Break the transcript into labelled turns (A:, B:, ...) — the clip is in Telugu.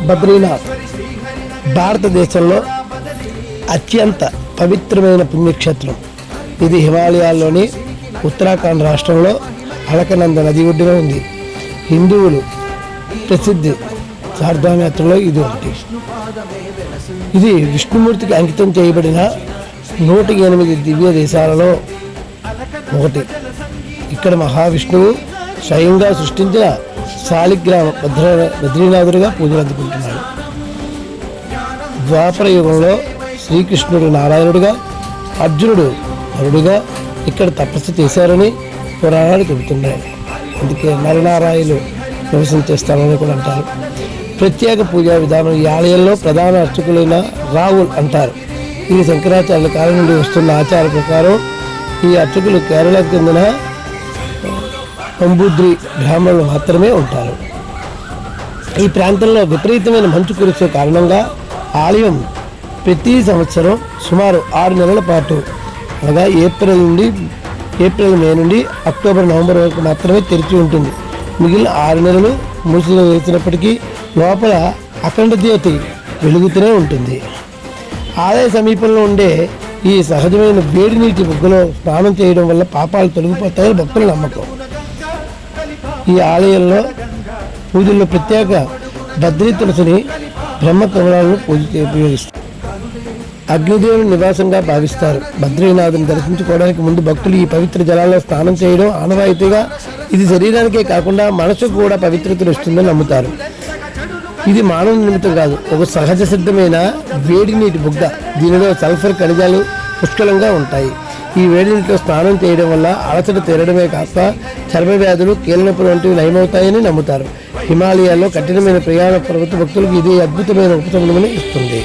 A: బద్రీనాథ్ భారతదేశంలో అత్యంత పవిత్రమైన పుణ్యక్షేత్రం. ఇది హిమాలయాల్లోని ఉత్తరాఖండ్ రాష్ట్రంలో అలకనంద నది ఒడ్డున ఉంది. హిందువులు ప్రసిద్ధి చార్ధామయాత్రలో ఇది ఒకటి. ఇది విష్ణుమూర్తికి అంకితం చేయబడిన 108 దివ్య దేశాలలో ఒకటి. ఇక్కడ మహావిష్ణువు స్వయంగా సృష్టించిన శాలిగ్రామ బద్రీనాథుడిగా పూజలు అందుకుంటున్నాడు. ద్వాపర యుగంలో శ్రీకృష్ణుడు నారాయణుడిగా, అర్జునుడు నరుడుగా ఇక్కడ తపస్సు చేశారని పురాణాలు చెబుతున్నాయి. అందుకే నరనారాయణులు నివసించే స్థలమని కూడా అంటారు. ప్రత్యేక పూజా విధానం ఈ ఆలయంలో ప్రధాన అర్చకులైన రావుల్ అంటారు. ఈ శంకరాచార్యుల కాలం నుండి వస్తున్న ఆచార ప్రకారం ఈ అర్చకులు కేరళకు చెందిన నంబూద్రి బ్రాహ్మణులు మాత్రమే ఉంటారు. ఈ ప్రాంతంలో విపరీతమైన మంచు కురిసే కారణంగా ఆలయం ప్రతి సంవత్సరం సుమారు 6 నెలల పాటు, అనగా ఏప్రిల్ మే నుండి అక్టోబర్ నవంబర్ వరకు మాత్రమే తెరిచి ఉంటుంది. మిగిలిన 6 నెలలు మూసిలో వేసినప్పటికీ లోపల అఖండ జ్యోతి వెలుగుతూనే ఉంటుంది. ఆలయ సమీపంలో ఉండే ఈ సహజమైన వేడి నీటి బుగ్గలో స్నానం చేయడం వల్ల పాపాలు తొలగిపోతాయని భక్తుల నమ్మకం. ఈ ఆలయంలో పూజల్లో ప్రత్యేక బద్రీ తులసిని బ్రహ్మకమలాలను ఉపయోగిస్తారు. అగ్నిదేవుని నివాసంగా భావిస్తారు. బద్రీనాథుని దర్శించుకోవడానికి ముందు భక్తులు ఈ పవిత్ర జలాల్లో స్నానం చేయడం ఆనవాయితీగా. ఇది శరీరానికే కాకుండా మనసుకు కూడా పవిత్రతను ఇస్తుందని నమ్ముతారు. ఇది మానవ నిమిత్తం కాదు, ఒక సహజ సిద్ధమైన వేడి నీటి బుగ్గ. దీనిలో సల్ఫర్ ఖనిజాలు పుష్కలంగా ఉంటాయి. ఈ వేడి నీటిలో స్నానం చేయడం వల్ల అలసట తీరడమే కాక చర్మ వ్యాధులు, కీళ్ళనొప్పులు వంటివి నయమవుతాయని నమ్ముతారు. హిమాలయాల్లో కఠినమైన ప్రయాణ పర్వత భక్తులకు ఇది అద్భుతమైన ఉపశమనమని ఇస్తుంది.